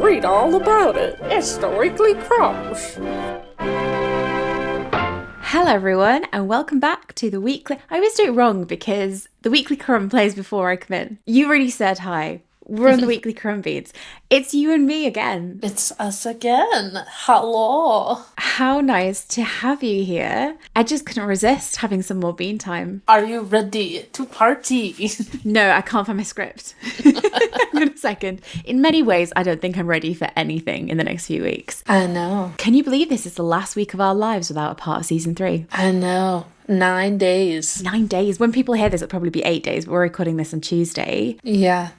Read all about it. It's the Weekly Crumbs. Hello everyone and welcome back to the weekly... I always do it wrong because the weekly crumb plays before I come in. You already said hi. We're on the weekly crumb beads. It's you and me again. It's us again. Hello. How nice to have you here. I just couldn't resist having some more bean time. Are you ready to party? No, I can't find my script. In a second. In many ways, I don't think I'm ready for anything in the next few weeks. I know. Can you believe this is the last week of our lives without a part of season 3? I know. 9 days. 9 days. When people hear this, it'll probably be 8 days, but we're recording this on Tuesday. Yeah.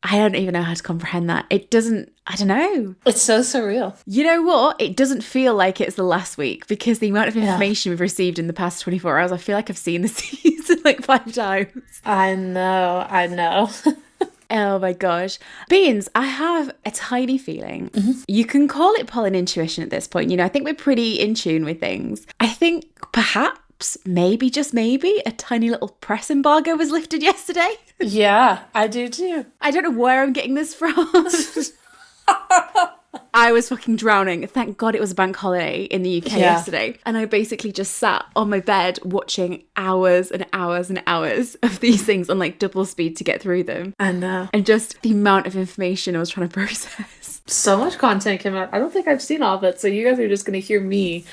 I don't even know how to comprehend that. It doesn't, I don't know. It's so surreal. You know what? It doesn't feel like it's the last week because the amount of information we've received in the past 24 hours, I feel like I've seen the season like 5 times. I know. Oh my gosh. Beans, I have a tiny feeling. You can call it Polin intuition at this point. You know, I think we're pretty in tune with things. I think perhaps, maybe, just maybe, a tiny little press embargo was lifted yesterday. Yeah, I do too. I don't know where I'm getting this from. I was fucking drowning. Thank God it was a bank holiday in the UK yesterday. And I basically just sat on my bed watching hours and hours and hours of these things on like double speed to get through them. I know. And just the amount of information I was trying to process. So much content came out. I don't think I've seen all of it, so you guys are just going to hear me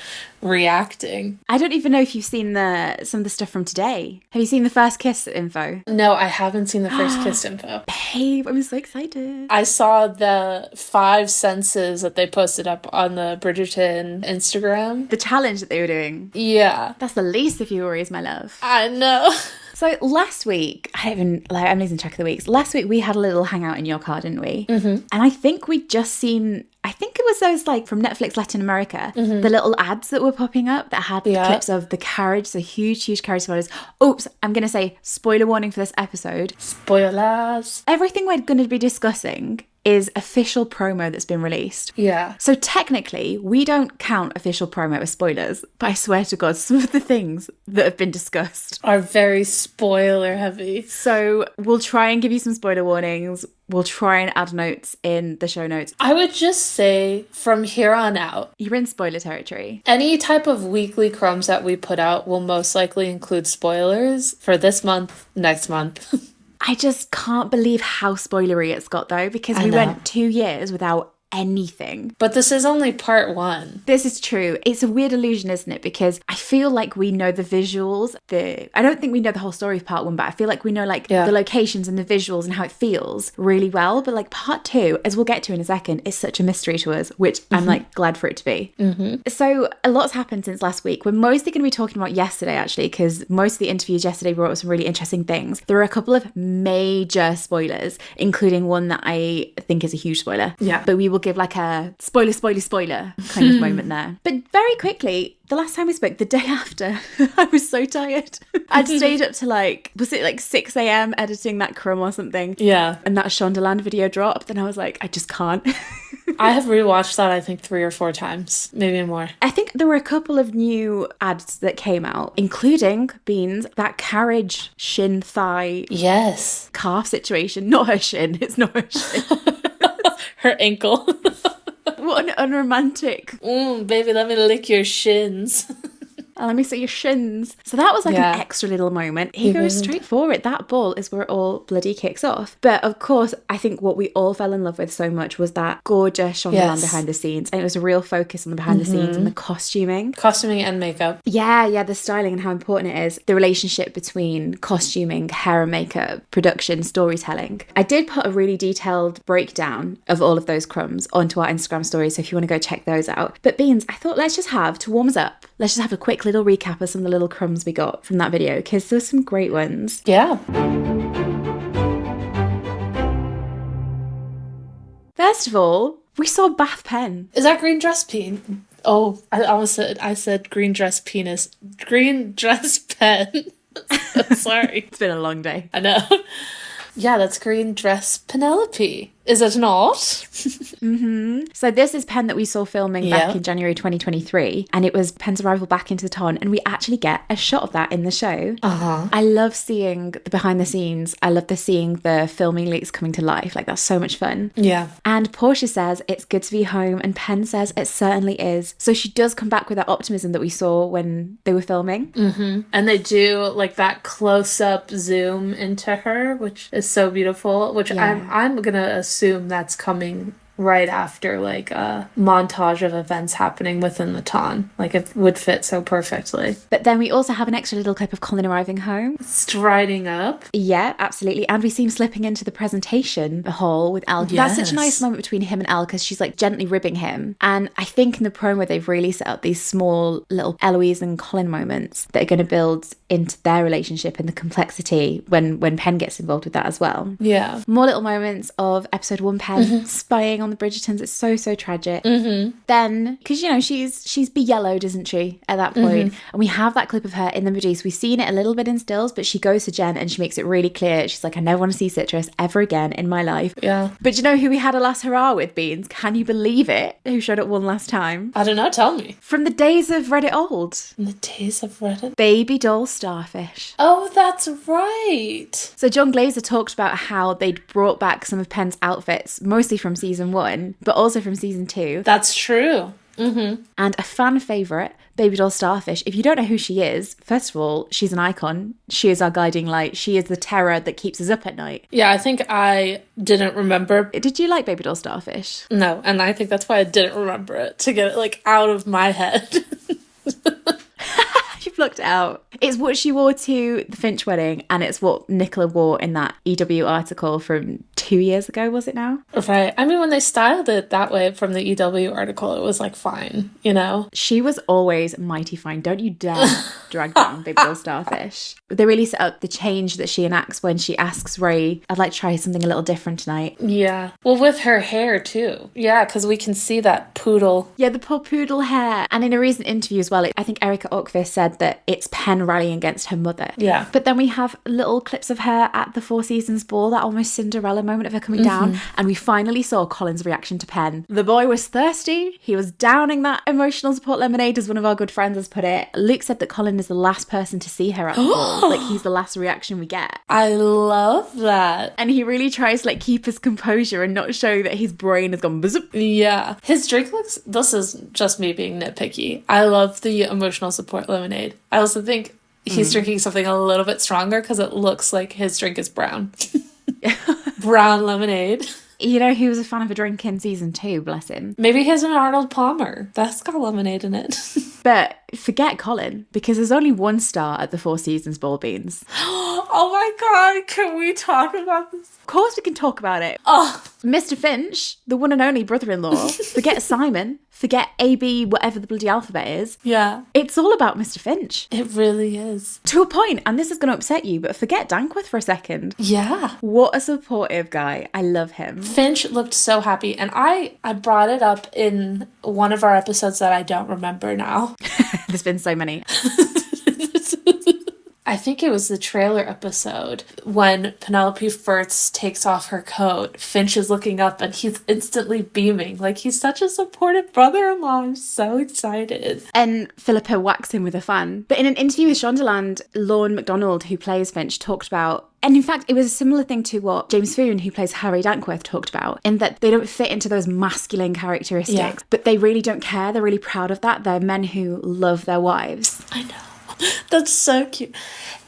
reacting. I don't even know if you've seen some of the stuff from today. Have you seen the first kiss info? No, I haven't seen the first kiss info. Babe, I'm so excited. I saw the 5 senses that they posted up on the Bridgerton Instagram. The challenge that they were doing. Yeah. That's the least of your worries, my love. I know. So last week, I'm losing track of the weeks. Last week we had a little hangout in your car, didn't we? And I think we'd just seen, I think it was those like from Netflix Latin America, the little ads that were popping up that had clips of the Carriage, the huge Carriage spoilers. Oops, I'm going to say spoiler warning for this episode. Spoilers. Everything we're going to be discussing is official promo that's been released. Yeah. So technically, we don't count official promo as spoilers, but I swear to God, some of the things that have been discussed are very spoiler heavy. So we'll try and give you some spoiler warnings. We'll try and add notes in the show notes. I would just say from here on out, you're in spoiler territory. Any type of weekly crumbs that we put out will most likely include spoilers for this month, next month. I just can't believe how spoilery it's got though, because we went 2 years without anything. But this is only part 1. This is true. It's a weird illusion, isn't it? Because I feel like we know the visuals. I don't think we know the whole story of part 1, but I feel like we know like the locations and the visuals and how it feels really well. But like part 2, as we'll get to in a second, is such a mystery to us, which I'm like glad for it to be. So a lot's happened since last week. We're mostly going to be talking about yesterday actually, because most of the interviews yesterday brought up some really interesting things. There are a couple of major spoilers, including one that I think is a huge spoiler. Yeah. But we will give like a spoiler kind of moment there. But very quickly, the last time we spoke, the day after, I was so tired. I'd stayed up to like, was it like 6 a.m. editing that Crumb or something? Yeah. And that Shondaland video dropped and I was like, I just can't. I have rewatched that I think 3 or 4 times, maybe more. I think there were a couple of new ads that came out, including Beans, that Carriage shin thigh calf situation. Not her shin, it's not her shin. Her ankle. What an unromantic. Baby, let me lick your shins. Let me see your shins. So that was like an extra little moment. He goes straight for it. That ball is where it all bloody kicks off. But of course, I think what we all fell in love with so much was that gorgeous Shondaland behind the scenes. And it was a real focus on the behind the scenes and the costuming. Costuming and makeup. Yeah, the styling and how important it is. The relationship between costuming, hair and makeup, production, storytelling. I did put a really detailed breakdown of all of those crumbs onto our Instagram stories. So if you want to go check those out. But Beans, I thought to warm us up, let's just have a quick little recap of some of the little crumbs we got from that video, because there's some great ones. Yeah. First of all, we saw Bath Pen. Is that green dress pen? Oh, I said green dress penis. Green dress pen. Sorry. It's been a long day. I know. Yeah, that's green dress Penelope. Is it not? So this is Pen that we saw filming back in January 2023, and it was Pen's arrival back into the ton, and we actually get a shot of that in the show. I love seeing the behind the scenes. I love seeing the filming leaks coming to life. Like, that's so much fun. Yeah. And Portia says it's good to be home, and Pen says it certainly is. So she does come back with that optimism that we saw when they were filming. And they do like that close-up zoom into her, which is so beautiful, which I'm gonna assume that's coming right after like a montage of events happening within the ton. Like, it would fit so perfectly. But then we also have an extra little clip of Colin arriving home. Striding up. Yeah, absolutely. And we see him slipping into the presentation hall with Elle. Yes. That's such a nice moment between him and Elle, because she's like gently ribbing him. And I think in the promo they've really set up these small little Eloise and Colin moments that are going to build into their relationship and the complexity when Pen gets involved with that as well. Yeah. More little moments of episode 1 Pen spying on the Bridgertons. It's so tragic. Then, because, you know, she's be-yellowed, isn't she, at that point? And we have that clip of her in the Medusa. We've seen it a little bit in stills, but she goes to Jen and she makes it really clear. She's like, I never want to see Citrus ever again in my life. Yeah. But you know who we had a last hurrah with, Beans? Can you believe it? Who showed up one last time? I don't know, tell me. From the days of Reddit Old. In the days of Reddit? Baby doll starfish. Oh, that's right. So John Glazer talked about how they'd brought back some of Pen's outfits, mostly from season 1, but also from season 2. That's true. And a fan favourite, Baby doll starfish. If you don't know who she is, first of all, she's an icon. She is our guiding light. She is the terror that keeps us up at night. Yeah, I think I didn't remember. Did you like Baby doll starfish? No, and I think that's why I didn't remember it, to get it like out of my head. She plucked it out. It's what she wore to the Finch wedding, and it's what Nicola wore in that EW article from 2 years ago, was it now? Right. I mean, when they styled it that way from the EW article, it was like fine, you know? She was always mighty fine. Don't you dare drag down Baby doll starfish. They really set up the change that she enacts when she asks Ray, I'd like to try something a little different tonight. Yeah. Well, with her hair too. Yeah, because we can see that poodle. Yeah, the poor poodle hair. And in a recent interview as well, I think Erica Ockfist said that it's Pen rallying against her mother. Yeah. But then we have little clips of her at the Four Seasons ball, that almost Cinderella moment of her coming down. And we finally saw Colin's reaction to Pen. The boy was thirsty. He was downing that emotional support lemonade, as one of our good friends has put it. Luke said that Colin is the last person to see her at the ball. Like, he's the last reaction we get. I love that. And he really tries to like keep his composure and not show that his brain has gone bzzup. Yeah. His drink looks, this is just me being nitpicky. I love the emotional support lemonade. I also think he's drinking something a little bit stronger because it looks like his drink is brown. Brown lemonade. You know, he was a fan of a drink in season 2, bless him. Maybe he has an Arnold Palmer. That's got lemonade in it. But forget Colin, because there's only 1 star at the Four Seasons ball, Beans. Oh my god, can we talk about this? Of course we can talk about it. Oh. Mr. Finch, the one and only brother-in-law. Forget Simon. Forget AB, whatever the bloody alphabet is. Yeah. It's all about Mr. Finch. It really is. To a point, and this is going to upset you, but forget Dankworth for a second. Yeah. What a supportive guy. I love him. Finch looked so happy, and I brought it up in one of our episodes that I don't remember now. There's been so many. I think it was the trailer episode when Penelope first takes off her coat. Finch is looking up and he's instantly beaming. Like, he's such a supportive brother-in-law. I'm so excited. And Philippa whacks him with a fan. But in an interview with Shondaland, Lorne MacDonald, who plays Finch, talked about, and in fact, it was a similar thing to what James Foon, who plays Harry Dankworth, talked about, in that they don't fit into those masculine characteristics, but they really don't care. They're really proud of that. They're men who love their wives. I know. That's so cute.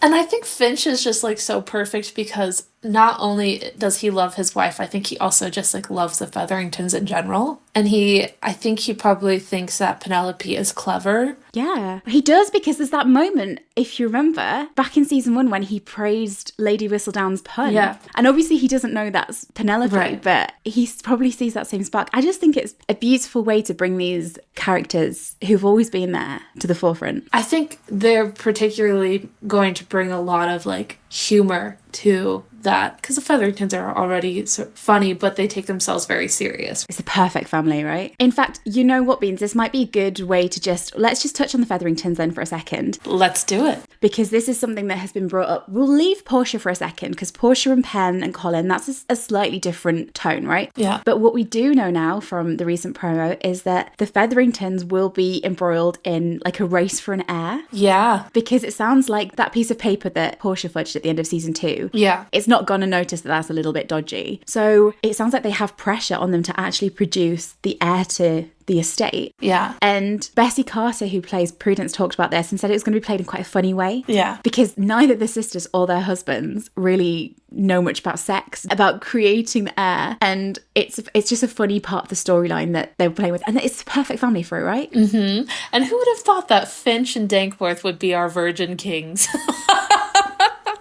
And I think Finch is just like so perfect because not only does he love his wife, I think he also just like loves the Featheringtons in general. And I think he probably thinks that Penelope is clever. Yeah, he does, because there's that moment, if you remember, back in season 1 when he praised Lady Whistledown's pun. Yeah. And obviously he doesn't know that's Penelope, right, but he probably sees that same spark. I just think it's a beautiful way to bring these characters who've always been there to the forefront. I think they're particularly going to bring a lot of like humor to that, because the Featheringtons are already sort of funny, but they take themselves very serious. It's a perfect family, right? In fact, you know what, Beans? This might be a good way to let's just touch on the Featheringtons then for a second. Let's do it. Because this is something that has been brought up. We'll leave Portia for a second, because Portia and Pen and Colin, that's a slightly different tone, right? Yeah. But what we do know now from the recent promo is that the Featheringtons will be embroiled in like a race for an heir. Yeah. Because it sounds like that piece of paper that Portia fudged at the end of season 2. Yeah. It's not gonna notice that that's a little bit dodgy. So it sounds like they have pressure on them to actually produce the heir to the estate. Yeah. And Bessie Carter, who plays Prudence, talked about this and said it was going to be played in quite a funny way. Yeah. Because neither the sisters or their husbands really know much about sex, about creating the heir. And it's just a funny part of the storyline that they were playing with. And it's the perfect family for it, right? Mm-hmm. And who would have thought that Finch and Dankworth would be our virgin kings?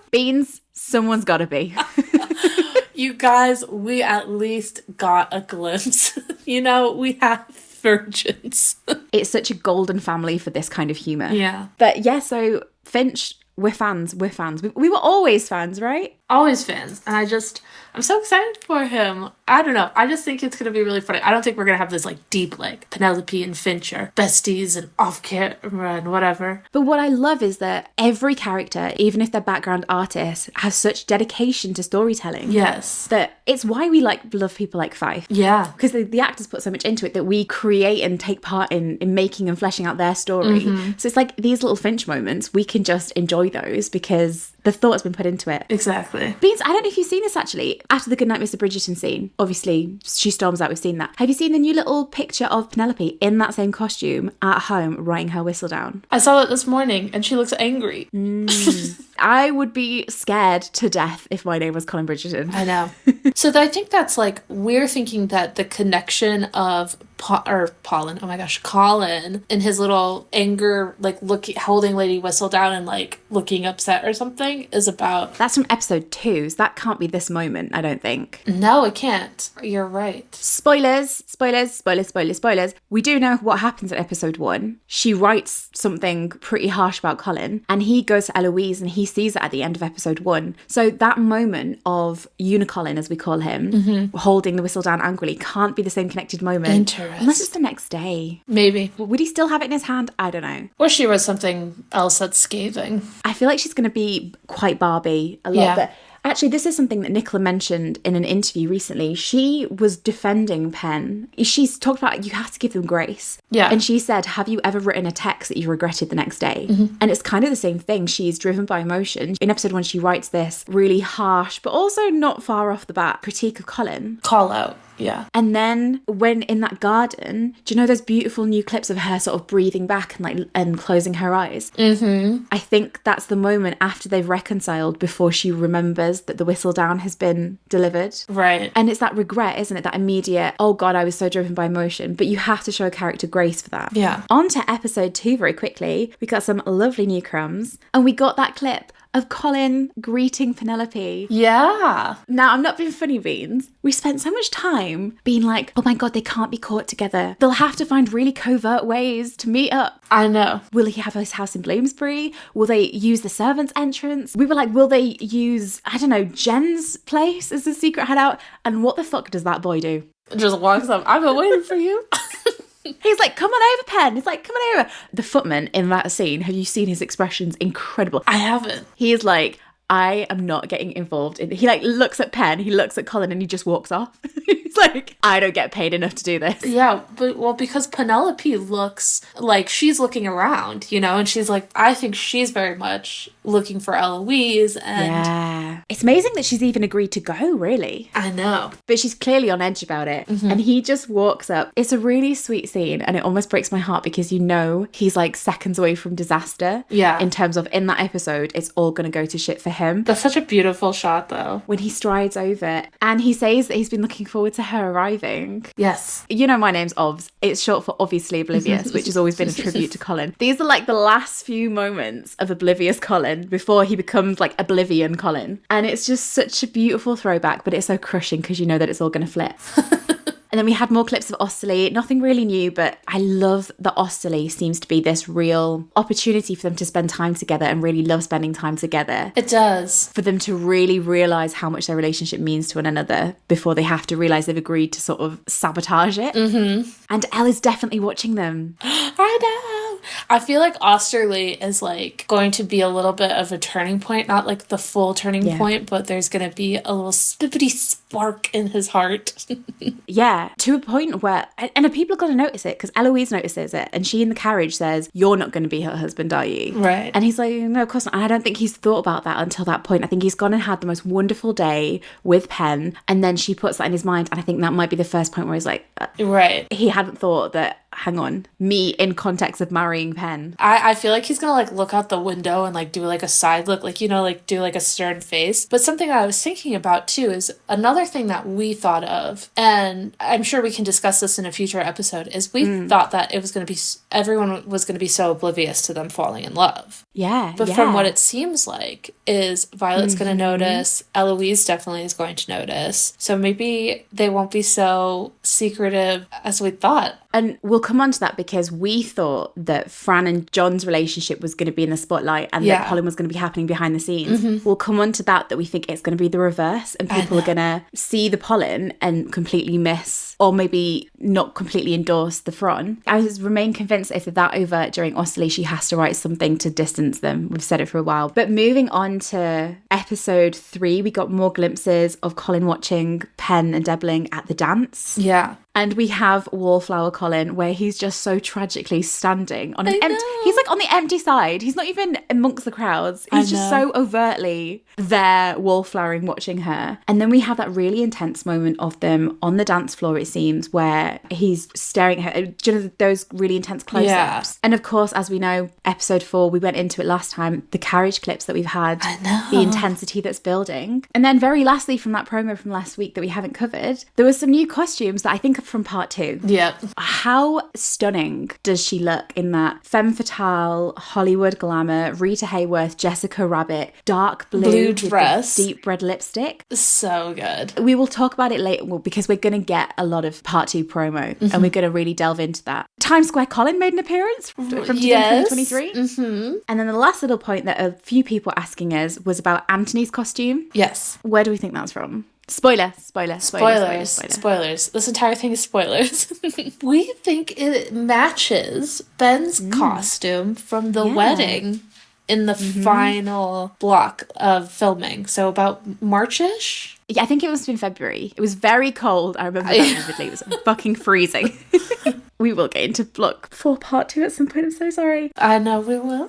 Beans, someone's got to be. You guys, we at least got a glimpse. We have virgins. It's such a golden family for this kind of humour. Yeah. But yeah, so Finch, we're fans. We were always fans, right? Always fans. And I'm so excited for him. I don't know. I just think it's going to be really funny. I don't think we're going to have this like deep, like Penelope and Finch are besties and off camera and whatever. But what I love is that every character, even if they're background artists, has such dedication to storytelling. Yes. That it's why we love people like Fife. Yeah. Because the actors put so much into it that we create and take part in making and fleshing out their story. Mm-hmm. So it's like these little Finch moments, we can just enjoy those because the thought's been put into it. Exactly. Beans, I don't know if you've seen this actually. After the Goodnight Mr. Bridgerton scene, obviously she storms out, we've seen that. Have you seen the new little picture of Penelope in that same costume at home writing her whistle down? I saw it this morning and she looks angry. I would be scared to death if my name was Colin Bridgerton. I know. So I think that's like, we're thinking that the connection of Polin, oh my gosh, Colin, and his little anger, like holding Lady Whistle down and like looking upset or something is about... That's from episode 2, so that can't be this moment, I don't think. No, it can't. You're right. Spoilers. We do know what happens in episode 1. She writes something pretty harsh about Colin, and he goes to Eloise and he sees it at the end of episode 1. So that moment of Unicolin, as we call him, holding the whistle down angrily, can't be the same connected moment. Interesting. Unless it's the next day. Maybe. Would he still have it in his hand? I don't know. Or she wrote something else that's scathing. I feel like she's going to be quite Barbie a lot. But actually, this is something that Nicola mentioned in an interview recently. She was defending Pen. She's talked about you have to give them grace. Yeah. And she said, have you ever written a text that you regretted the next day? Mm-hmm. And it's kind of the same thing. She's driven by emotion. In episode 1, she writes this really harsh, but also not far off the bat, critique of Colin. Call out. Yeah. And then when in that garden, do you know those beautiful new clips of her sort of breathing back and closing her eyes? Mm-hmm. I think that's the moment after they've reconciled before she remembers that the whistle down has been delivered. Right. And it's that regret, isn't it? That immediate, oh God, I was so driven by emotion. But you have to show a character grace for that. Yeah. On to episode 2 very quickly. We got some lovely new crumbs. And we got that clip of Colin greeting Penelope. Yeah. Now, I'm not being funny, Beans. We spent so much time being like, oh my God, they can't be caught together. They'll have to find really covert ways to meet up. I know. Will he have his house in Bloomsbury? Will they use the servants' entrance? We were like, will they use, I don't know, Jen's place as a secret hideout? And what the fuck does that boy do? Just walks up. I've been waiting for you. He's like, come on over, Pen. He's like, come on over. The footman in that scene, have you seen his expressions? Incredible. I haven't. He is like, I am not getting involved in... He like looks at Pen, he looks at Colin, and he just walks off. He's like, I don't get paid enough to do this. Yeah, but because Penelope looks like she's looking around, and she's like, I think she's very much looking for Eloise. And yeah. It's amazing that she's even agreed to go, really. I know. But she's clearly on edge about it. Mm-hmm. And he just walks up. It's a really sweet scene, and it almost breaks my heart because he's like seconds away from disaster. Yeah. In terms of, in that episode, it's all going to go to shit for him. That's such a beautiful shot, though. When he strides over and he says that he's been looking forward to her arriving. Yes. My name's Ovs. It's short for Obviously Oblivious, which has always been a tribute to Colin. These are like the last few moments of Oblivious Colin before he becomes like Oblivion Colin. And it's just such a beautiful throwback, but it's so crushing because you know that it's all going to flip. And then we had more clips of Osterley. Nothing really new, but I love that Osterley seems to be this real opportunity for them to spend time together and really love spending time together. It does. For them to really realise how much their relationship means to one another before they have to realise they've agreed to sort of sabotage it. Mm-hmm. And Elle is definitely watching them. I know. I feel like Osterley is like going to be a little bit of a turning point, not like the full turning point, but there's going to be a little spippity spark in his heart. Yeah, to a point where, and people are going to notice it because Eloise notices it, and she in the carriage says, "You're not going to be her husband, are you?" Right. And he's like, "No, of course not." And I don't think he's thought about that until that point. I think he's gone and had the most wonderful day with Pen, and then she puts that in his mind, and I think that might be the first point where he's like, right. He hadn't thought that, hang on, me in context of marrying Pen. I feel like he's gonna like look out the window and like do like a side look, like, you know, like do like a stern face. But something I was thinking about too is another thing that we thought of, and I'm sure we can discuss this in a future episode, is we thought that it was going to be, everyone was going to be so oblivious to them falling in love. Yeah. But from what it seems like is Violet's going to notice, Eloise definitely is going to notice. So maybe they won't be so secretive as we thought. And we'll come on to that because we thought that Fran and John's relationship was going to be in the spotlight and that Polin was going to be happening behind the scenes. We'll come on to that we think it's going to be the reverse and people are going to see the Polin and completely miss or maybe not completely endorse the Fran. I remain convinced that if they're that overt during Osterley, she has to write something to distance them. We've said it for a while. But moving on to episode 3, we got more glimpses of Colin watching Pen and Debbling at the dance. Yeah. And we have Wallflower Colin, where he's just so tragically standing on an empty... He's like on the empty side. He's not even amongst the crowds. He's just so overtly there, wallflowering, watching her. And then we have that really intense moment of them on the dance floor, it seems, where he's staring at her. Do you know those really intense close-ups? Yeah. And of course, as we know, episode 4, we went into it last time, the carriage clips that we've had, the intensity that's building. And then very lastly, from that promo from last week that we haven't covered, there was some new costumes that I think from part 2. Yep. How stunning does she look in that femme fatale, Hollywood glamour, Rita Hayworth, Jessica Rabbit, dark blue dress, deep red lipstick. So good. We will talk about it later because we're going to get a lot of part 2 promo and we're going to really delve into that. Times Square Colin made an appearance from 2023. And then the last little point that a few people were asking us was about Anthony's costume. Yes. Where do we think that's from? Spoilers. This entire thing is spoilers. We think it matches Ben's costume from the wedding in the final block of filming. So about March-ish? Yeah, I think it must have been February. It was very cold. I remember that vividly. It was fucking freezing. We will get into block 4 part 2 at some point. I'm so sorry. I know we will.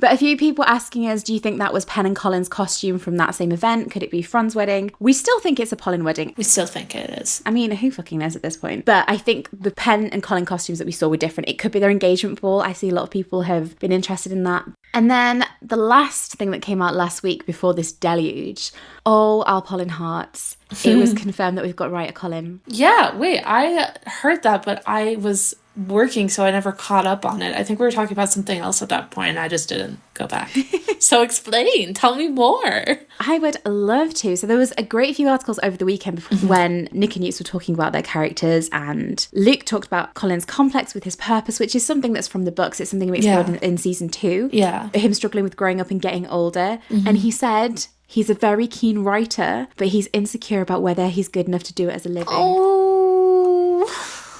But a few people asking us, do you think that was Pen and Colin's costume from that same event? Could it be Fran's wedding? We still think it's a Polin wedding. We still think it is. I mean, who fucking knows at this point? But I think the Pen and Colin costumes that we saw were different. It could be their engagement ball. I see a lot of people have been interested in that. And then the last thing that came out last week before this deluge, our Polin hearts. It was confirmed that we've got Ryder Colin. Yeah, wait, I heard that, but I was working, so I never caught up on it. I think we were talking about something else at that point, and I just didn't go back. So explain, tell me more. I would love to. So there was a great few articles over the weekend when Nick and Newts were talking about their characters, and Luke talked about Colin's complex with his purpose, which is something that's from the books. It's something we explored in season 2. Yeah. Him struggling with growing up and getting older. And he said he's a very keen writer, but he's insecure about whether he's good enough to do it as a living. Oh.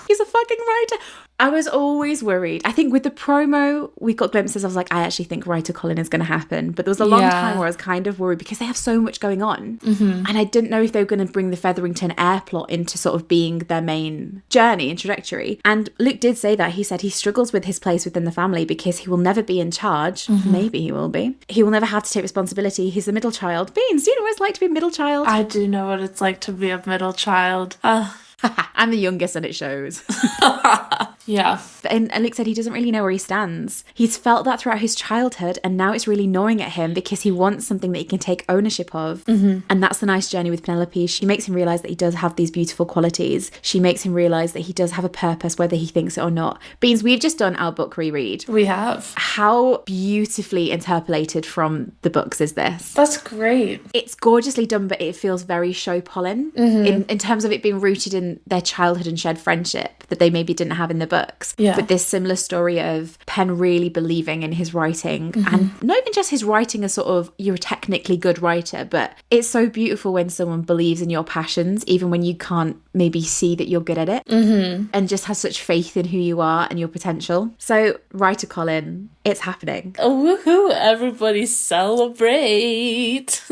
He's a fucking writer. I was always worried. I think with the promo, we got glimpses. I was like, I actually think Ryder Colin is going to happen. But there was a long time where I was kind of worried because they have so much going on. And I didn't know if they were going to bring the Featherington air plot into sort of being their main journey and trajectory. And Luke did say that. He said he struggles with his place within the family because he will never be in charge. Maybe he will be. He will never have to take responsibility. He's the middle child. Beans, do you know what it's like to be a middle child? I do know what it's like to be a middle child. I'm the youngest and it shows. Yeah. And Luke said he doesn't really know where he stands. He's felt that throughout his childhood, and now it's really gnawing at him because he wants something that he can take ownership of. And that's the nice journey with Penelope. She makes him realise that he does have these beautiful qualities. She makes him realise that he does have a purpose, whether he thinks it or not. Beans, we've just done our book reread. We have. How beautifully interpolated from the books is this? That's great. It's gorgeously done, but it feels very show Polin in terms of it being rooted in their childhood and shared friendship that they maybe didn't have in the books. Yeah. But this similar story of Penn really believing in his writing, and not even just his writing as sort of, you're a technically good writer, but it's so beautiful when someone believes in your passions, even when you can't maybe see that you're good at it, and just has such faith in who you are and your potential. So, writer Colin, it's happening. Oh, woohoo, everybody celebrate.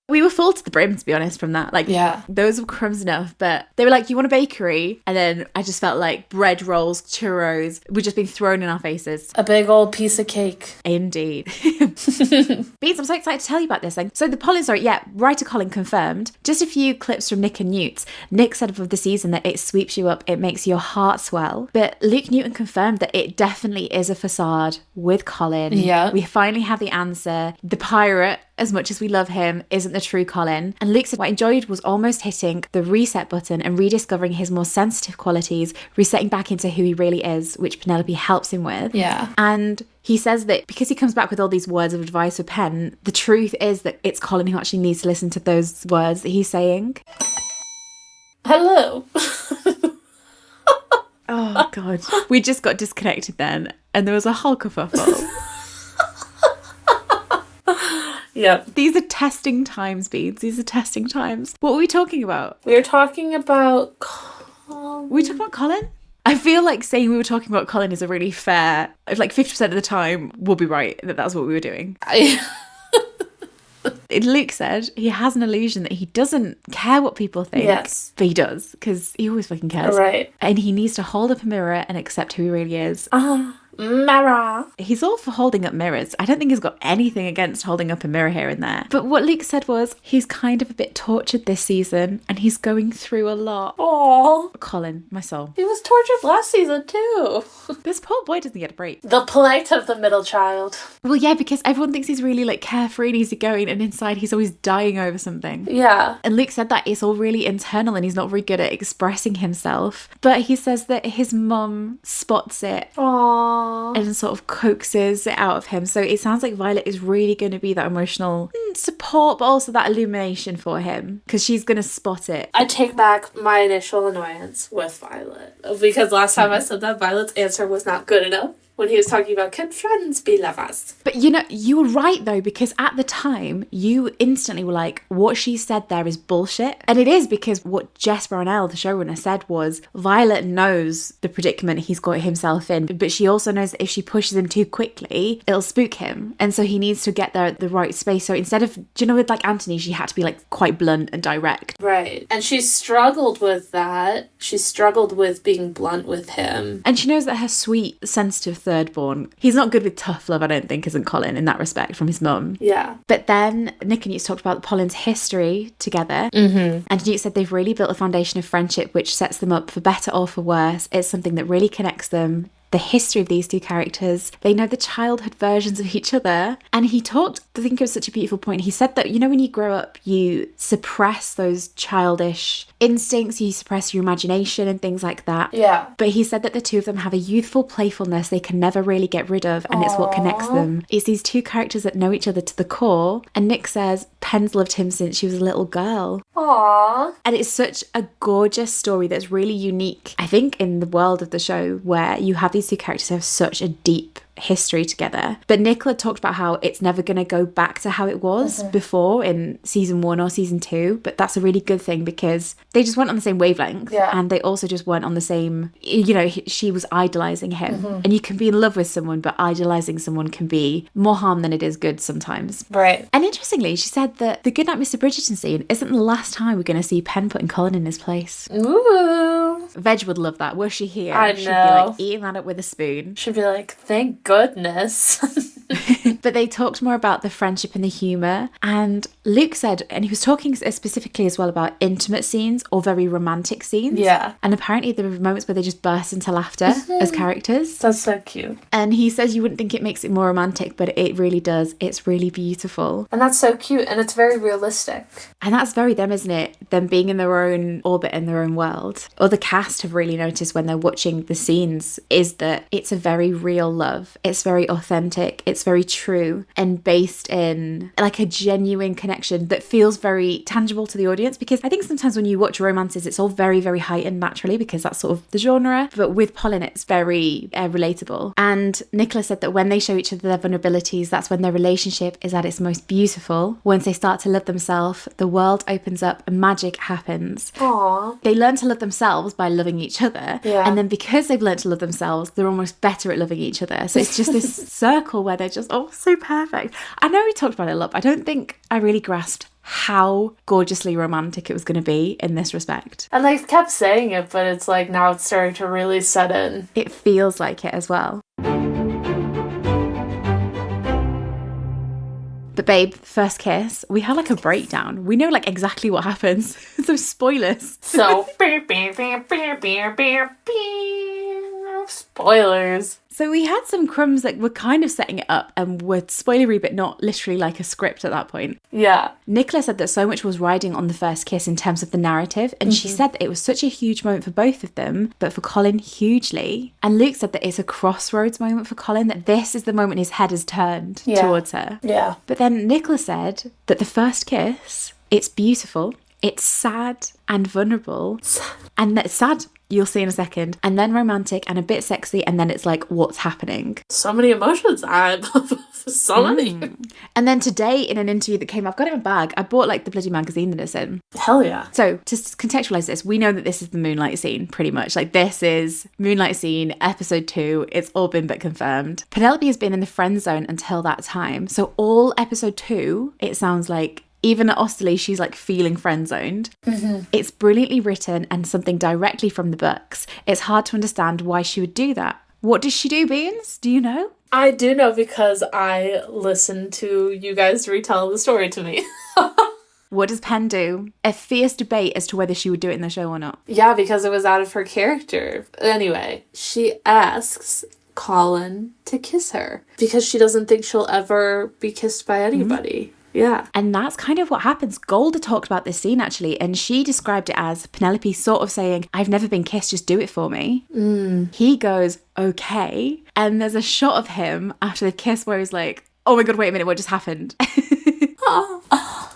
We were full to the brim, to be honest, from that. Like, yeah, those were crumbs enough, but they were like, you want a bakery? And then I just felt like bread rolls, churros, were just being thrown in our faces. A big old piece of cake. Indeed. Beans, I'm so excited to tell you about this thing. So the Polin story, yeah, writer Colin confirmed. Just a few clips from Nick and Newt. Nick said of the season that it sweeps you up, it makes your heart swell. But Luke Newton confirmed that it definitely is a facade with Colin. Yeah. We finally have the answer. The pirate, as much as we love him, isn't the true Colin. And Luke said what I enjoyed was almost hitting the reset button and rediscovering his more sensitive qualities, resetting back into who he really is, which Penelope helps him with. Yeah. And he says that because he comes back with all these words of advice for Penn, the truth is that it's Colin who actually needs to listen to those words that he's saying. Hello. Oh, God. We just got disconnected then, and there was a whole kerfuffle. Yep. These are testing times, Beads. These are testing times. What were we talking about? We were talking about Were we talking about Colin? I feel like saying we were talking about Colin is a really fair... Like 50% of the time, we'll be right that that's what we were doing. Luke said he has an illusion that he doesn't care what people think. Yes. But he does, because he always fucking cares. Right. And he needs to hold up a mirror and accept who he really is. Mirror. He's all for holding up mirrors. I don't think he's got anything against holding up a mirror here and there. But what Luke said was he's kind of a bit tortured this season and he's going through a lot. Aww. Colin, my soul. He was tortured last season too. This poor boy doesn't get a break. The plight of the middle child. Well, yeah, because everyone thinks he's really like carefree and easygoing, and inside he's always dying over something. Yeah. And Luke said that it's all really internal and he's not very good at expressing himself. But he says that his mum spots it. Aww. And sort of coaxes it out of him. So it sounds like Violet is really going to be that emotional support, but also that illumination for him, because she's going to spot it. I take back my initial annoyance with Violet, because last time I said that, Violet's answer was not good enough when he was talking about, can friends be lovers? But you know, you were right though, because at the time you instantly were like, what she said there is bullshit. And it is, because what Jess Brownell, the showrunner, said was Violet knows the predicament he's got himself in, but she also knows that if she pushes him too quickly, it'll spook him. And so he needs to get there at the right space. So instead of, do you know, with like Anthony, she had to be like quite blunt and direct. Right. And she struggled with that. She struggled with being blunt with him. And she knows that her sweet, sensitive thirdborn, he's not good with tough love, I don't think, isn't Colin, in that respect, from his mum. Yeah. But then Nick and Newt talked about Polin's history together. And Newt said they've really built a foundation of friendship which sets them up for better or for worse. It's something that really connects them. The history of these two characters, they know the childhood versions of each other. And he talked, I think it was such a beautiful point, he said that, you know, when you grow up you suppress those childish instincts, you suppress your imagination and things like that. Yeah. But he said that the two of them have a youthful playfulness they can never really get rid of, and it's what connects them. It's these two characters that know each other to the core. And Nick says Penn's loved him since she was a little girl. Aww. And it's such a gorgeous story that's really unique, I think, in the world of the show, where you have these two characters who have such a deep history together. But Nicola talked about how it's never going to go back to how it was before in season 1 or season 2, but that's a really good thing because they just weren't on the same wavelength. And they also just weren't on the same, you know, she was idolizing him. And you can be in love with someone, but idolizing someone can be more harm than it is good sometimes. Right. And interestingly, she said that the Goodnight Mr. Bridgerton scene isn't the last time we're going to see Penn putting Colin in his place. Ooh. Veg would love that. Were she here? I She'd be know. like eating that up with a spoon. She'd be like, thank goodness. But they talked more about the friendship and the humour. And Luke said, and he was talking specifically as well about intimate scenes or very romantic scenes. Yeah. And apparently there were moments where they just burst into laughter as characters. That's so cute. And he says you wouldn't think it makes it more romantic, but it really does. It's really beautiful. And that's so cute, and it's very realistic. And that's very them, isn't it? Them being in their own orbit, in their own world. Or the cast have really noticed when they're watching the scenes is that it's a very real love. It's very authentic. It's very true and based in like a genuine connection that feels very tangible to the audience. Because I think sometimes when you watch romances, it's all very, very heightened naturally because that's sort of the genre. But with Polin, it's very relatable. And Nicholas said that when they show each other their vulnerabilities, that's when their relationship is at its most beautiful. Once they start to love themselves, the world opens up and magic happens. Aww. They learn to love themselves by loving each other. Yeah. And then because they've learned to love themselves, they're almost better at loving each other. So it's just this circle where they're just, oh, so perfect. I know we talked about it a lot, but I don't think I really grasped how gorgeously romantic it was going to be in this respect. And they kept saying it, but it's like now it's starting to really set in. It feels like it as well. But babe, first kiss, we had like a breakdown. We know like exactly what happens. So spoilers. So, spoilers. So we had some crumbs that were kind of setting it up and were spoilery, but not literally like a script at that point. Yeah. Nicola said that so much was riding on the first kiss in terms of the narrative. And she said that it was such a huge moment for both of them, but for Colin, hugely. And Luke said that it's a crossroads moment for Colin, that this is the moment his head has turned towards her. Yeah. But then Nicola said that the first kiss, it's beautiful, it's sad and vulnerable. And that's sad. You'll see in a second. And then romantic and a bit sexy. And then it's like, what's happening? So many emotions. So many. And then today in an interview that came, I've got it in my bag. I bought like the bloody magazine that it's in. Hell yeah. So to contextualize this, we know that this is the moonlight scene pretty much. Like this is moonlight scene, episode 2. It's all been but confirmed. Penelope has been in the friend zone until that time. So all episode 2, it sounds like, even at Osterley, she's like feeling friend zoned. It's brilliantly written and something directly from the books. It's hard to understand why she would do that. What does she do, Beans? Do you know? I do know because I listened to you guys retell the story to me. What does Penn do? A fierce debate as to whether she would do it in the show or not. Yeah, because it was out of her character. Anyway, she asks Colin to kiss her because she doesn't think she'll ever be kissed by anybody. Yeah. And that's kind of what happens. Golda talked about this scene actually, and she described it as Penelope sort of saying, I've never been kissed, just do it for me. He goes, okay. And there's a shot of him after they've kissed where he's like, oh my God, wait a minute, what just happened?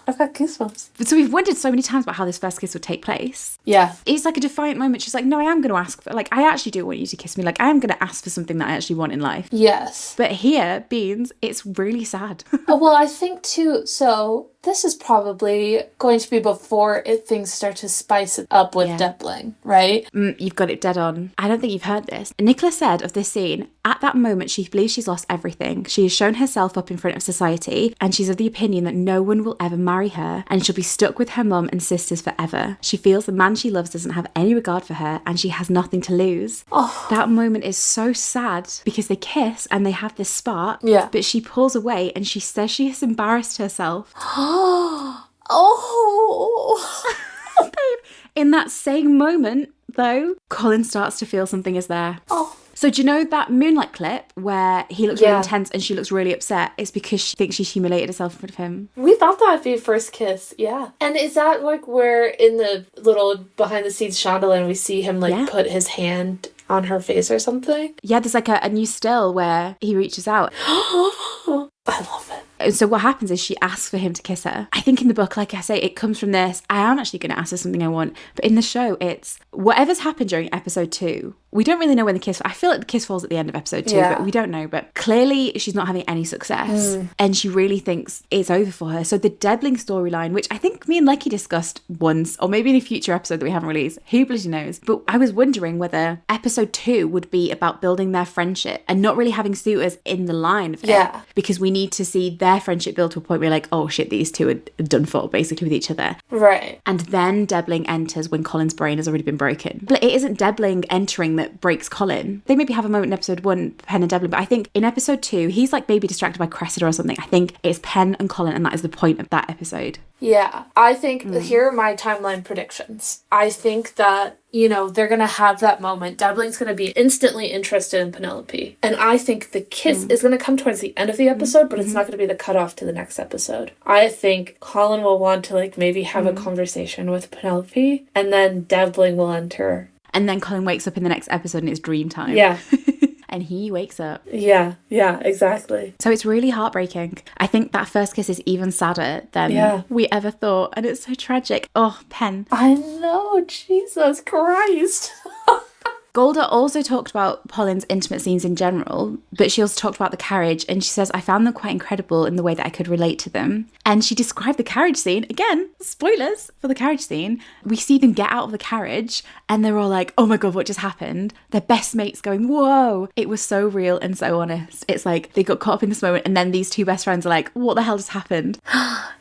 I've got goosebumps. So we've wondered so many times about how this first kiss would take place. Yeah. It's like a defiant moment. She's like, no, I am going to ask for, like, I actually do want you to kiss me. Like, I am going to ask for something that I actually want in life. Yes. But here, Beans, it's really sad. Well, I think too, so this is probably going to be before things start to spice it up with Deppling, right? You've got it dead on. I don't think you've heard this. Nicola said of this scene, at that moment, she believes she's lost everything. She has shown herself up in front of society, and she's of the opinion that no one will ever marry her, and she'll be stuck with her mum and sisters forever. She feels the man she loves doesn't have any regard for her, and she has nothing to lose. That moment is so sad because they kiss and they have this spark, but she pulls away and she says she has embarrassed herself. Babe, in that same moment, though, Colin starts to feel something is there. So do you know that Moonlight clip where he looks really intense and she looks really upset? It's because she thinks she's humiliated herself in front of him. We thought that would be first kiss, yeah. And is that like where in the little behind the scenes Shondaland we see him like put his hand on her face or something? Yeah, there's like a new still where he reaches out. I love it. And so what happens is she asks for him to kiss her. I think in the book, like I say, it comes from this. I am actually going to ask her something I want. But in the show, it's whatever's happened during episode 2. We don't really know when the kiss... I feel like the kiss falls at the end of episode 2, but we don't know. But clearly, she's not having any success. And she really thinks it's over for her. So the Debbling storyline, which I think me and Lecky discussed once, or maybe in a future episode that we haven't released, who bloody knows? But I was wondering whether episode 2 would be about building their friendship and not really having suitors in the line of it. Because we need to see their their friendship built to a point where like, oh shit, these two are done for basically with each other. Right. And then Debbling enters when Colin's brain has already been broken. But it isn't Debbling entering that breaks Colin. They maybe have a moment in episode 1, Penn and Debbling, but I think in episode 2, he's like maybe distracted by Cressida or something. I think it's Penn and Colin, and that is the point of that episode. Yeah, I think here are my timeline predictions. I think that, you know, they're going to have that moment. Debling's going to be instantly interested in Penelope. And I think the kiss is going to come towards the end of the episode, but it's not going to be the cutoff to the next episode. I think Colin will want to like maybe have a conversation with Penelope, and then Debbling will enter. And then Colin wakes up in the next episode and it's dream time. Yeah. And he wakes up. Yeah, exactly. So it's really heartbreaking. I think that first kiss is even sadder than we ever thought. And it's so tragic. Oh, Penn. I know, Jesus Christ. Golda also talked about Polin's intimate scenes in general, but she also talked about the carriage, and she says, I found them quite incredible in the way that I could relate to them. And she described the carriage scene, again, spoilers for the carriage scene. We see them get out of the carriage and they're all like, oh my God, what just happened? Their best mates going, whoa. It was so real and so honest. It's like they got caught up in this moment and then these two best friends are like, what the hell just happened?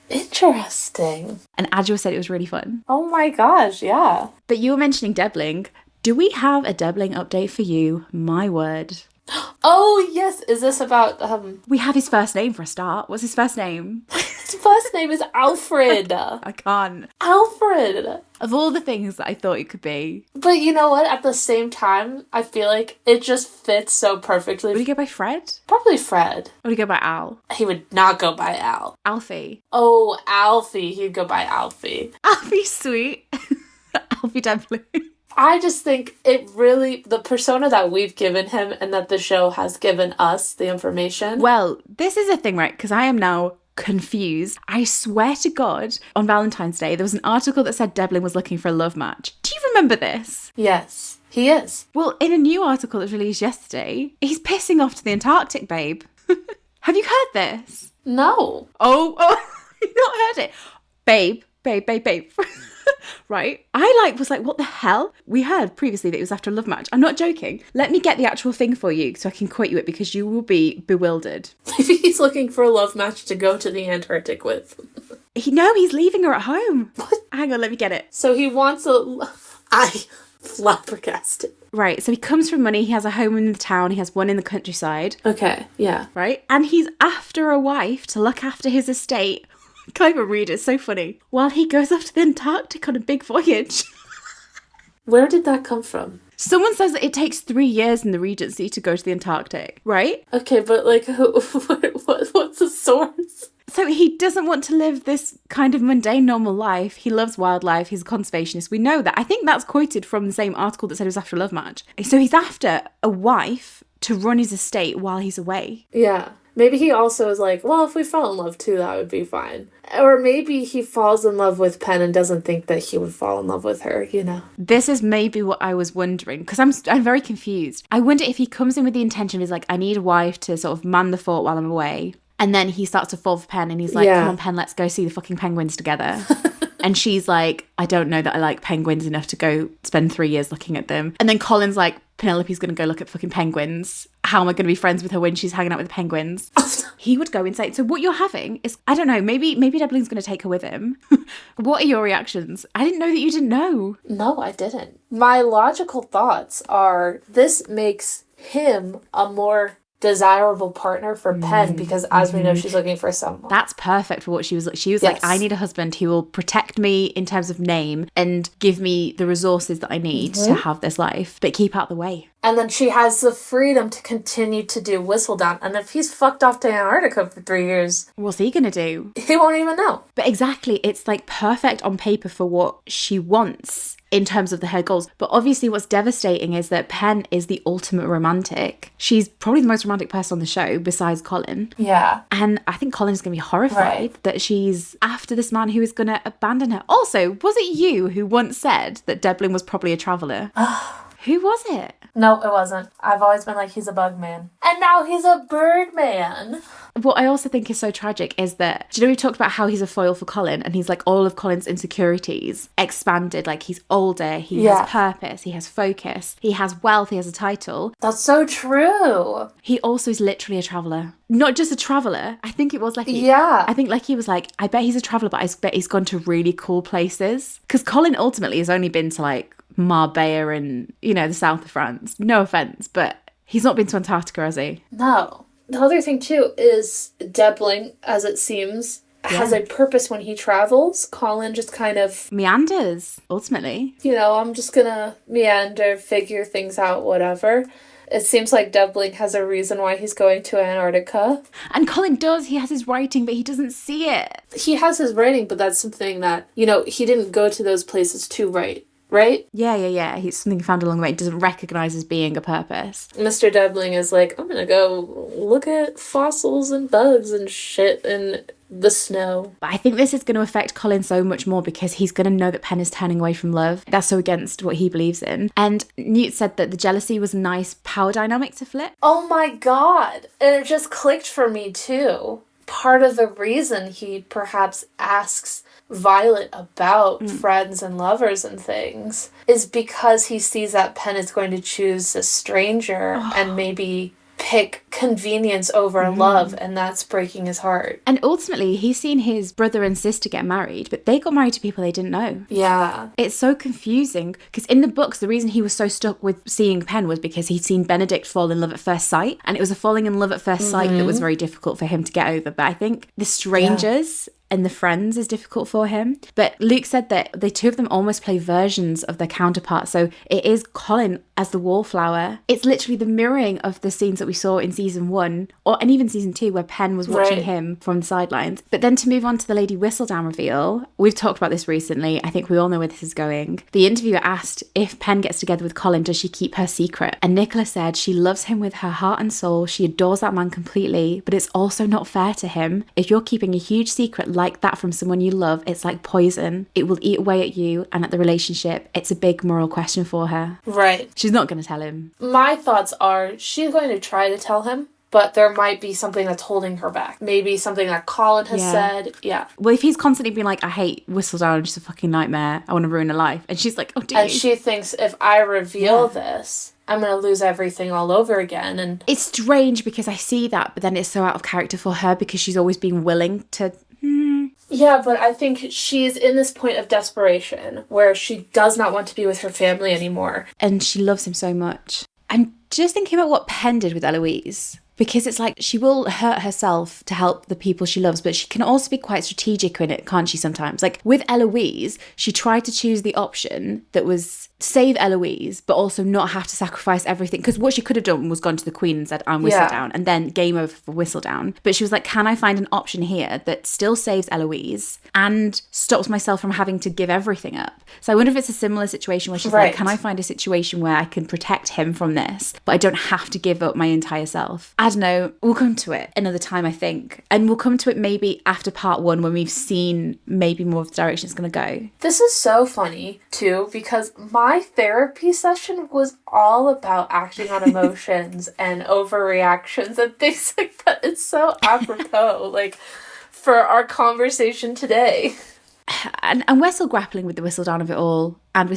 Interesting. And Adjua said it was really fun. Oh my gosh, yeah. But you were mentioning Debbling. Do we have a Debbling update for you? My word. Oh, yes. Is this about... We have his first name for a start. What's his first name? His first name is Alfred. I can't. Alfred. Of all the things that I thought it could be. But you know what? At the same time, I feel like it just fits so perfectly. Would he go by Fred? Probably Fred. Or would he go by Al? He would not go by Al. Alfie. Oh, Alfie. He'd go by Alfie. Alfie's sweet. Alfie Debbling. I just think it really, the persona that we've given him and that the show has given us, the information. Well, this is a thing, right? Because I am now confused. I swear to God, on Valentine's Day, there was an article that said Debbling was looking for a love match. Do you remember this? Yes, he is. Well, in a new article that was released yesterday, he's pissing off to the Antarctic, babe. Have you heard this? No. Oh, you've not heard it? Babe. Right? I was like, what the hell? We heard previously that it was after a love match. I'm not joking. Let me get the actual thing for you so I can quote you it, because you will be bewildered. Maybe he's looking for a love match to go to the Antarctic with. He's leaving her at home. What? Hang on, let me get it. So he wants I flabbergasted. Right, so he comes from money. He has a home in the town. He has one in the countryside. Okay, yeah. Right? And he's after a wife to look after his estate. Can't even read it, it's so funny. While he goes off to the Antarctic on a big voyage. Where did that come from? Someone says that it takes 3 years in the Regency to go to the Antarctic, right? Okay, but what's the source? So he doesn't want to live this kind of mundane, normal life. He loves wildlife. He's a conservationist. We know that. I think that's quoted from the same article that said it was after a love match. So he's after a wife to run his estate while he's away. Yeah. Maybe he also is like, well, if we fell in love too, that would be fine. Or maybe he falls in love with Penn and doesn't think that he would fall in love with her, you know? This is maybe what I was wondering, because I'm very confused. I wonder if he comes in with the intention of, he's like, I need a wife to sort of man the fort while I'm away. And then he starts to fall for Penn and he's like, come on, Penn, let's go see the fucking penguins together. And she's like, I don't know that I like penguins enough to go spend 3 years looking at them. And then Colin's like, Penelope's going to go look at fucking penguins. How am I going to be friends with her when she's hanging out with the penguins? He would go insane. So what you're having is, I don't know, maybe Debling's going to take her with him. What are your reactions? I didn't know that you didn't know. No, I didn't. My logical thoughts are, this makes him a more desirable partner for Penn, because as we know, she's looking for someone. That's perfect for what she was like. She was like, I need a husband who will protect me in terms of name and give me the resources that I need to have this life, but keep out the way. And then she has the freedom to continue to do Whistledown. And if he's fucked off to Antarctica for 3 years... What's he going to do? He won't even know. But exactly, it's like perfect on paper for what she wants in terms of her goals. But obviously what's devastating is that Penn is the ultimate romantic. She's probably the most romantic person on the show besides Colin. Yeah. And I think Colin's going to be horrified that she's after this man who is going to abandon her. Also, was it you who once said that Deblin was probably a traveller? Who was it? No, it wasn't. I've always been like, he's a bug man. And now he's a bird man. What I also think is so tragic is that, do you know, we talked about how he's a foil for Colin, and he's like all of Colin's insecurities expanded. Like, he's older, he has purpose, he has focus, he has wealth, he has a title. That's so true. He also is literally a traveller. Not just a traveller. I think it was like... I think like he was like, I bet he's a traveller, but I bet he's gone to really cool places. Because Colin ultimately has only been to like Marbella and, you know, the south of France. No offence, but he's not been to Antarctica, has he? No. The other thing, too, is Debbling, as it seems, has a purpose when he travels. Colin just kind of... meanders, ultimately. You know, I'm just gonna meander, figure things out, whatever. It seems like Debbling has a reason why he's going to Antarctica. And Colin does. He has his writing, but he doesn't see it. He has his writing, but that's something that, you know, he didn't go to those places to write. Right? Yeah. He's something he found along the way. He doesn't recognise as being a purpose. Mr. Debbling is like, I'm gonna go look at fossils and bugs and shit in the snow. But I think this is going to affect Colin so much more because he's going to know that Penn is turning away from love. That's so against what he believes in. And Newt said that the jealousy was a nice power dynamic to flip. Oh my god. And it just clicked for me too. Part of the reason he perhaps asks Violet about friends and lovers and things is because he sees that Penn is going to choose a stranger and maybe pick convenience over love, and that's breaking his heart. And ultimately, he's seen his brother and sister get married, but they got married to people they didn't know. Yeah. It's so confusing, because in the books, the reason he was so stuck with seeing Penn was because he'd seen Benedict fall in love at first sight, and it was a falling in love at first sight that was very difficult for him to get over. But I think the strangers... and the friends is difficult for him. But Luke said that the two of them almost play versions of their counterparts. So it is Colin as the wallflower. It's literally the mirroring of the scenes that we saw in season 1 and even season 2 where Penn was watching him from the sidelines. But then to move on to the Lady Whistledown reveal, we've talked about this recently. I think we all know where this is going. The interviewer asked if Penn gets together with Colin, does she keep her secret? And Nicola said she loves him with her heart and soul. She adores that man completely, but it's also not fair to him. If you're keeping a huge secret like that from someone you love, it's like poison. It will eat away at you and at the relationship. It's a big moral question for her. Right. She's not going to tell him. My thoughts are she's going to try to tell him, but there might be something that's holding her back. Maybe something that Colin has said. Yeah. Well, if he's constantly being like, I hate Whistledown, it's just a fucking nightmare. I want to ruin her life. And she's like, oh, do you? And she thinks if I reveal this, I'm going to lose everything all over again. And it's strange because I see that, but then it's so out of character for her because she's always been willing to... Yeah, but I think she's in this point of desperation where she does not want to be with her family anymore. And she loves him so much. I'm just thinking about what Penn did with Eloise. Because it's like she will hurt herself to help the people she loves, but she can also be quite strategic in it, can't she, sometimes? Like with Eloise, she tried to choose the option that was save Eloise, but also not have to sacrifice everything. Because what she could have done was gone to the Queen and said, I'm Whistledown, and then game over for Whistledown. But she was like, can I find an option here that still saves Eloise and stops myself from having to give everything up? So I wonder if it's a similar situation where she's like, can I find a situation where I can protect him from this, but I don't have to give up my entire self? I don't know. We'll come to it another time, I think. And we'll come to it maybe after part 1 when we've seen maybe more of the direction it's going to go. This is so funny, too, because my therapy session was all about acting on emotions and overreactions and things like that. It's so apropos, like, for our conversation today. And we're still grappling with the Whistledown of it all. And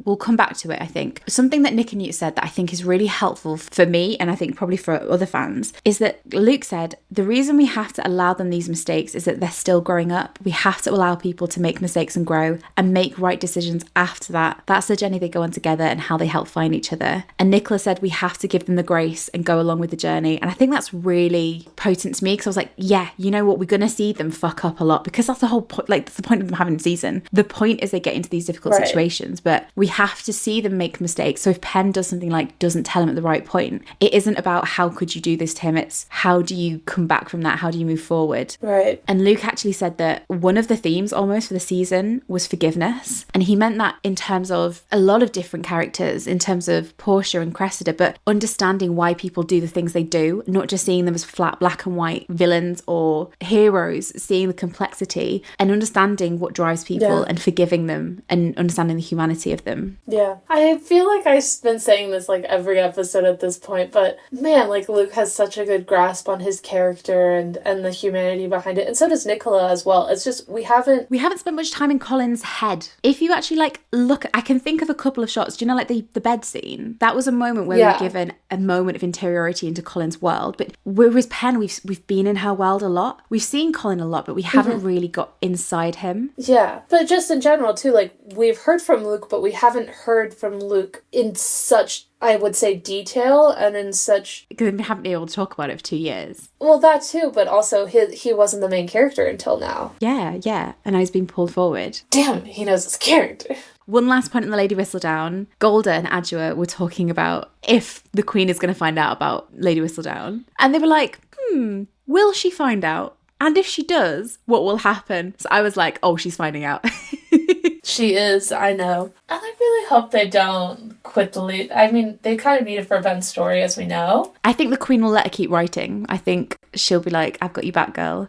we'll come back to it, I think. Something that Nick and Newt said that I think is really helpful for me, and I think probably for other fans, is that Luke said, the reason we have to allow them these mistakes is that they're still growing up. We have to allow people to make mistakes and grow and make right decisions after that. That's the journey they go on together and how they help find each other. And Nicola said we have to give them the grace and go along with the journey. And I think that's really potent to me, because I was like, yeah, you know what? We're going to see them fuck up a lot, because that's the whole point. Like, that's the point of them having a season. The point is they get into these difficult situations. But we have to see them make mistakes. So if Penn does something like doesn't tell him at the right point, it isn't about how could you do this to him, it's how do you come back from that, how do you move forward. Right. And Luke actually said that one of the themes almost for the season was forgiveness, and he meant that in terms of a lot of different characters, in terms of Portia and Cressida, but understanding why people do the things they do, not just seeing them as flat black and white villains or heroes, seeing the complexity and understanding what drives people and forgiving them and understanding the the humanity of them. Yeah. I feel like I've been saying this like every episode at this point, but man, like Luke has such a good grasp on his character and the humanity behind it. And so does Nicola as well. It's just we haven't spent much time in Colin's head. If you actually like look, I can think of a couple of shots. Do you know like the bed scene? That was a moment where we were given a moment of interiority into Colin's world. But with Pen, we've been in her world a lot. We've seen Colin a lot, but we haven't really got inside him. Yeah. But just in general too, like we've heard from Luke, but we haven't heard from Luke in such, I would say, detail and in such... Because we haven't been able to talk about it for 2 years. Well, that too, but also he wasn't the main character until now. Yeah. And now he's been pulled forward. Damn, he knows his character. One last point on the Lady Whistledown. Golda and Adjua were talking about if the Queen is going to find out about Lady Whistledown. And they were like, will she find out? And if she does, what will happen? So I was like, oh, she's finding out. She is, I know. And I really hope they don't quit the lead. I mean, they kind of need it for Ben's story, as we know. I think the Queen will let her keep writing. I think she'll be like, I've got you back, girl.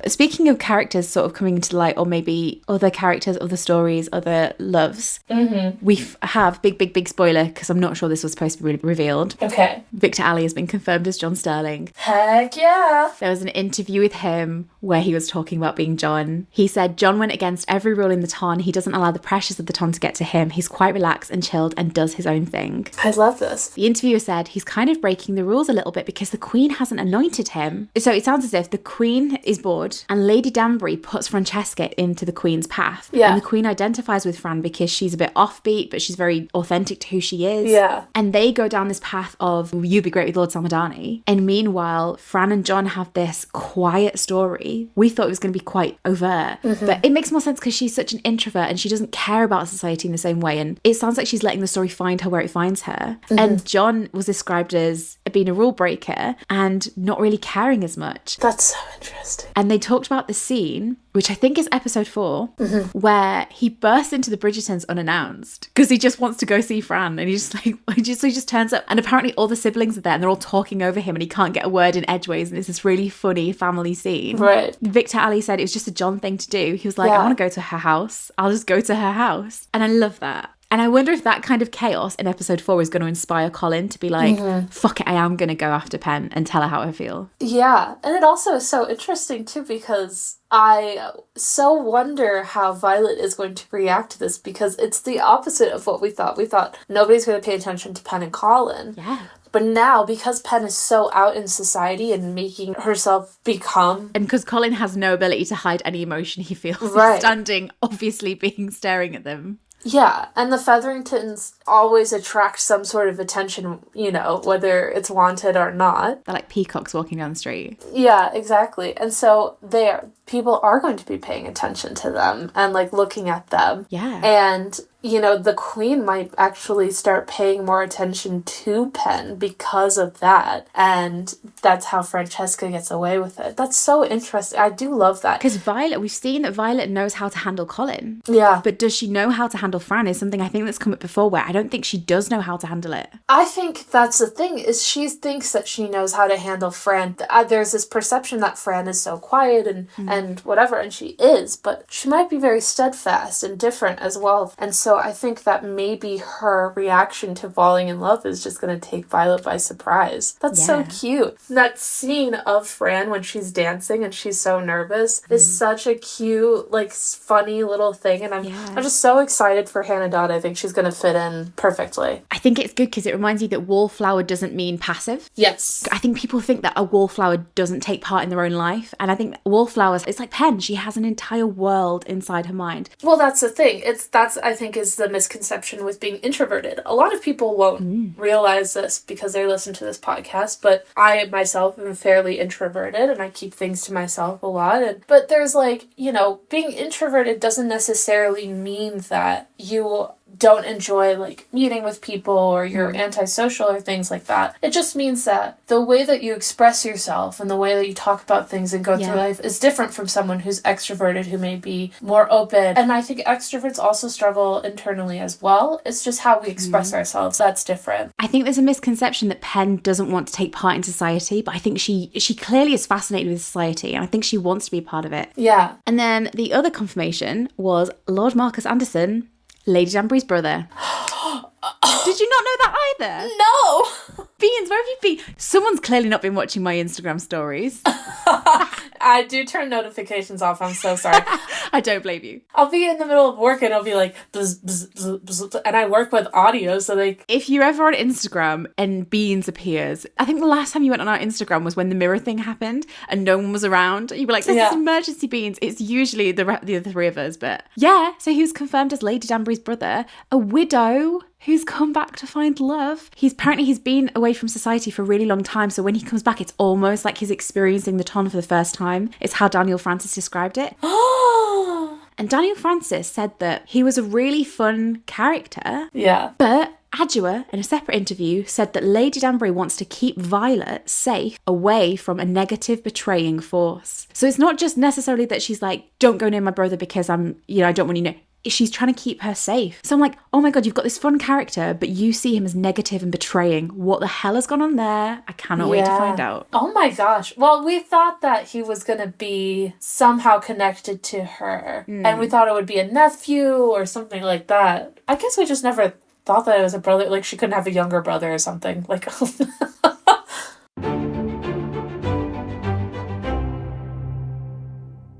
Speaking of characters sort of coming into light, or maybe other characters, other stories, other loves, we have, big spoiler, because I'm not sure this was supposed to be revealed. Okay. Victor Alley has been confirmed as John Sterling. Heck yeah. There was an interview with him where he was talking about being John. He said, John went against every rule in the Ton. He doesn't allow the pressures of the Ton to get to him. He's quite relaxed and chilled and does his own thing. I love this. The interviewer said he's kind of breaking the rules a little bit because the Queen hasn't anointed him. So it sounds as if the Queen is bored and Lady Danbury puts Francesca into the Queen's path. Yeah. And the Queen identifies with Fran because she's a bit offbeat, but she's very authentic to who she is. Yeah. And they go down this path of, you'd be great with Lord Salmadani. And meanwhile, Fran and John have this quiet story. We thought it was going to be quite overt. But it makes more sense because she's such an introvert and she doesn't care about society in the same way. And it sounds like she's letting the story find her where it finds her. And John was described as being a rule breaker and not really caring as much. That's so interesting. And they talked about the scene, which I think is episode 4, where he bursts into the Bridgertons unannounced because he just wants to go see Fran, and he just turns up, and apparently all the siblings are there and they're all talking over him and he can't get a word in edgeways, and it's this really funny family scene. Right. Victor Alley said it was just a John thing to do. He was like, I want to go to her house. I'll just go to her house. And I love that. And I wonder if that kind of chaos in episode 4 is going to inspire Colin to be like, fuck it, I am going to go after Pen and tell her how I feel. Yeah. And it also is so interesting too, because I so wonder how Violet is going to react to this, because it's the opposite of what we thought. We thought nobody's going to pay attention to Pen and Colin. Yeah. But now, because Pen is so out in society and making herself become... And because Colin has no ability to hide any emotion he feels. Right. He's standing, obviously staring at them. Yeah, and the Featheringtons always attract some sort of attention, you know, whether it's wanted or not. They're like peacocks walking down the street. Yeah, exactly. And so people are going to be paying attention to them and, like, looking at them. Yeah. And, you know, the Queen might actually start paying more attention to Pen because of that. And that's how Francesca gets away with it. That's so interesting. I do love that. Because we've seen that Violet knows how to handle Colin. Yeah. But does she know how to handle Fran is something I think that's come up before, where I don't think she does know how to handle it. I think that's the thing, is she thinks that she knows how to handle Fran. There's this perception that Fran is so quiet and whatever, and she is, but she might be very steadfast and different as well. And so I think that maybe her reaction to falling in love is just going to take Violet by surprise. That's so cute. That scene of Fran when she's dancing and she's so nervous is such a cute, like, funny little thing, and I'm just so excited for Hannah Dodd. I think she's going to fit in perfectly. I think it's good because it reminds you that wallflower doesn't mean passive. Yes. I think people think that a wallflower doesn't take part in their own life, and I think wallflowers, it's like Pen. She has an entire world inside her mind. Well, that's the thing. That's I think is the misconception with being introverted. A lot of people won't realize this because they listen to this podcast, but I myself am fairly introverted and I keep things to myself a lot. But there's, like, you know, being introverted doesn't necessarily mean that you don't enjoy like meeting with people or you're antisocial or things like that. It just means that the way that you express yourself and the way that you talk about things and go through life is different from someone who's extroverted, who may be more open. And I think extroverts also struggle internally as well. It's just how we express ourselves that's different. I think there's a misconception that Pen doesn't want to take part in society, but I think she clearly is fascinated with society, and I think she wants to be a part of it. Yeah. And then the other confirmation was Lord Marcus Anderson, Lady Danbury's brother. Did you not know that either? No! Beans, where have you been? Someone's clearly not been watching my Instagram stories. I do turn notifications off. I'm so sorry. I don't blame you. I'll be in the middle of work and I'll be like, bzz, bzz, bzz, bzz, and I work with audio, so like... If you're ever on Instagram and Beans appears, I think the last time you went on our Instagram was when the mirror thing happened and no one was around. You were like, this is emergency Beans. It's usually the other three of us, but yeah. So he was confirmed as Lady Danbury's brother, a widow who's come back to find love. He's been away from society for a really long time, so when he comes back, it's almost like he's experiencing the ton for the first time. It's how Daniel Francis described it. And Daniel Francis said that he was a really fun character. Yeah. But Adjua, in a separate interview, said that Lady Danbury wants to keep Violet safe away from a negative betraying force. So it's not just necessarily that she's like, don't go near my brother because I don't want you to know. She's trying to keep her safe. So I'm like, oh my God, you've got this fun character, but you see him as negative and betraying. What the hell has gone on there? I cannot wait to find out. Oh my gosh. Well, we thought that he was going to be somehow connected to her. And we thought it would be a nephew or something like that. I guess we just never thought that it was a brother. Like, she couldn't have a younger brother or something. Like...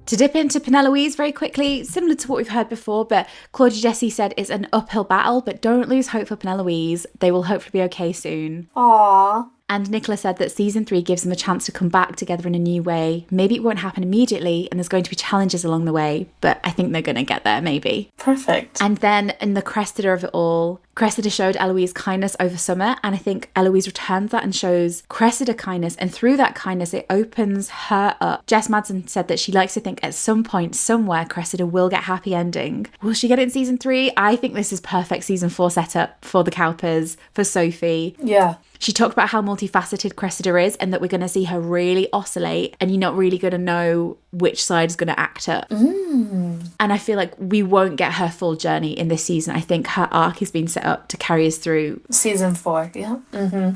To dip into Peneloise very quickly, similar to what we've heard before, but Claudia Jessie said it's an uphill battle, but don't lose hope for Peneloise. They will hopefully be okay soon. Aww. And Nicola said that season 3 gives them a chance to come back together in a new way. Maybe it won't happen immediately and there's going to be challenges along the way, but I think they're going to get there, maybe. Perfect. And then in the Cressida of it all, Cressida showed Eloise kindness over summer, and I think Eloise returns that and shows Cressida kindness, and through that kindness it opens her up. Jess Madsen said that she likes to think at some point somewhere Cressida will get happy ending. Will she get it in season 3? I think this is perfect season 4 setup for the Cowpers, for Sophie. Yeah. She talked about how multifaceted Cressida is and that we're going to see her really oscillate and you're not really going to know which side is going to act up. And I feel like we won't get her full journey in this season. I think her arc has been set up to carry us through. Season 4, yeah.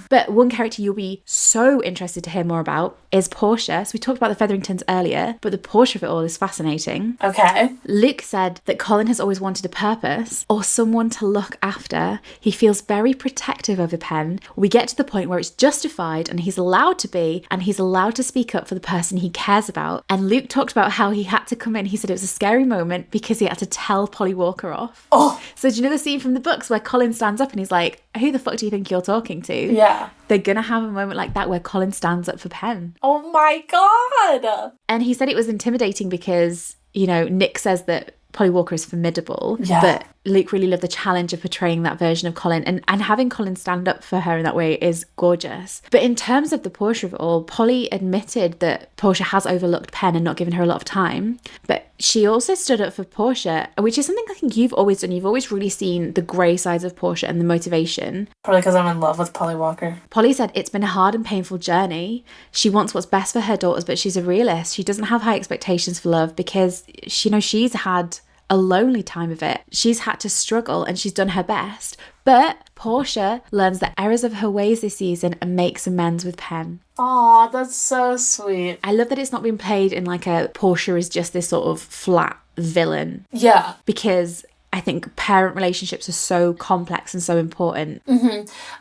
But one character you'll be so interested to hear more about is Portia. So we talked about the Featheringtons earlier, but the Portia of it all is fascinating. Okay. Luke said that Colin has always wanted a purpose or someone to look after. He feels very protective over Pen. We get to the point where it's justified and he's allowed to be, and he's allowed to speak up for the person he cares about. And Luke talked about how he had to come in. He said it was a scary moment because he had to tell Polly Walker off. Oh. So do you know the scene from the books where Colin stands up and he's like, who the fuck do you think you're talking to? Yeah. They're going to have a moment like that where Colin stands up for Pen. Oh my God. And he said it was intimidating because, Nick says that Polly Walker is formidable, but Luke really loved the challenge of portraying that version of Colin, and having Colin stand up for her in that way is gorgeous. But in terms of the Portia of it all, Polly admitted that Portia has overlooked Pen and not given her a lot of time, but she also stood up for Portia, which is something I think you've always done. You've always really seen the grey sides of Portia and the motivation. Probably because I'm in love with Polly Walker. Polly said it's been a hard and painful journey. She wants what's best for her daughters, but she's a realist. She doesn't have high expectations for love because, she's had a lonely time of it. She's had to struggle and she's done her best. But Portia learns the errors of her ways this season and makes amends with Pen. Aw, that's so sweet. I love that it's not been played in like a Portia is just this sort of flat villain. Yeah. Because I think parent relationships are so complex and so important.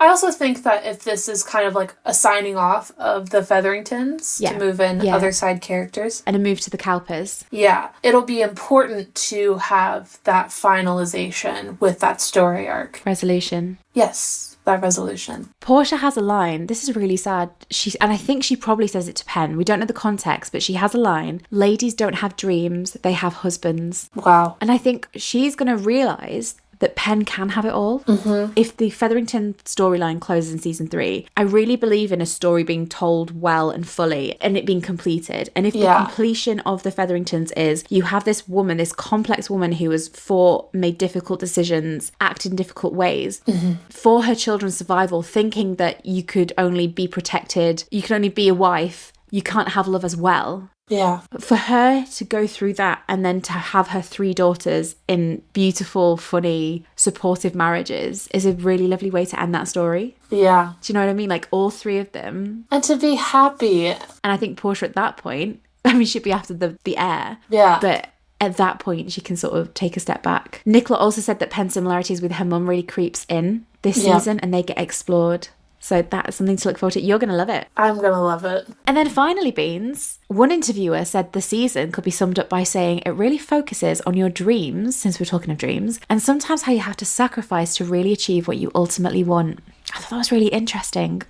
I also think that if this is kind of like a signing off of the Featheringtons to move in other side characters. And a move to the Cowpers. Yeah. It'll be important to have that finalization with that story arc. Resolution. Yes. That resolution. Portia has a line. This is really sad. And I think she probably says it to Pen. We don't know the context, but she has a line. Ladies don't have dreams, they have husbands. Wow. And I think she's going to realise that Penn can have it all. If the Featherington storyline closes in season 3, I really believe in a story being told well and fully and it being completed. And if the completion of the Featheringtons is you have this woman, this complex woman who has made difficult decisions, acted in difficult ways for her children's survival, thinking that you could only be protected, you can only be a wife, you can't have love as well. Yeah. For her to go through that and then to have her 3 daughters in beautiful, funny, supportive marriages is a really lovely way to end that story. Yeah. Do you know what I mean? Like all 3 of them. And to be happy. And I think Portia at that point, I mean, she'd be after the heir. Yeah. But at that point, she can sort of take a step back. Nicola also said that Penn's similarities with her mum really creeps in this season and they get explored. So that's something to look forward to. You're going to love it. I'm going to love it. And then finally, Beans, one interviewer said the season could be summed up by saying it really focuses on your dreams, since we're talking of dreams, and sometimes how you have to sacrifice to really achieve what you ultimately want. I thought that was really interesting.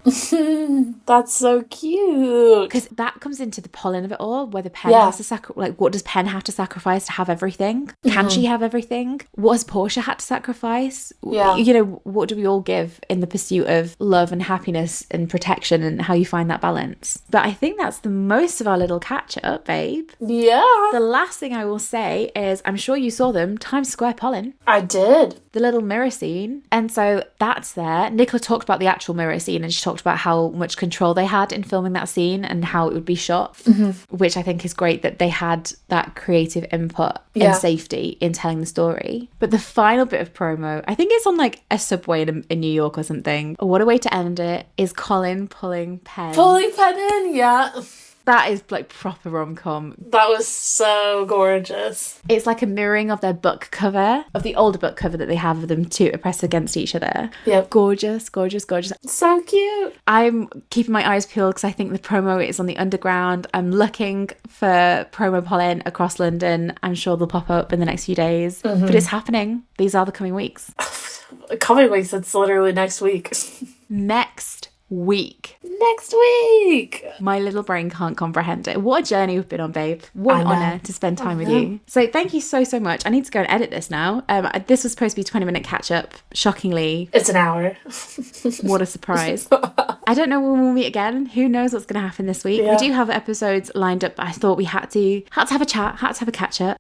That's so cute. Because that comes into the Polin of it all, whether Penn has to sacrifice, like what does Penn have to sacrifice to have everything? Can she have everything? What has Portia had to sacrifice? Yeah. You know, what do we all give in the pursuit of love and happiness and protection and how you find that balance? But I think that's the most of our little catch up, babe. Yeah. The last thing I will say is, I'm sure you saw them, Times Square Polin. I did. The little mirror scene. And so that's there. Nicola talked about the actual mirror scene and she talked about how much control they had in filming that scene and how it would be shot, which I think is great that they had that creative input and safety in telling the story. But the final bit of promo, I think it's on like a subway in New York or something. What a way to end it, is Colin pulling Penn. Pulling Penn in, yeah. That is like proper rom-com. That was so gorgeous. It's like a mirroring of their book cover, of the older book cover that they have of them two pressed against each other. Yep. Gorgeous, gorgeous, gorgeous. So cute. I'm keeping my eyes peeled because I think the promo is on the underground. I'm looking for promo Polin across London. I'm sure they'll pop up in the next few days. But it's happening. These are the coming weeks. Coming weeks, it's literally next week. Next week. Next week. My little brain can't comprehend it. What a journey we've been on, babe. What an honour to spend time with you. So thank you so, so much. I need to go and edit this now. This was supposed to be a 20-minute catch-up. Shockingly. It's an hour. What a surprise. I don't know when we'll meet again. Who knows what's going to happen this week. We do have episodes lined up, but I thought we had to have a chat, had to have a catch-up.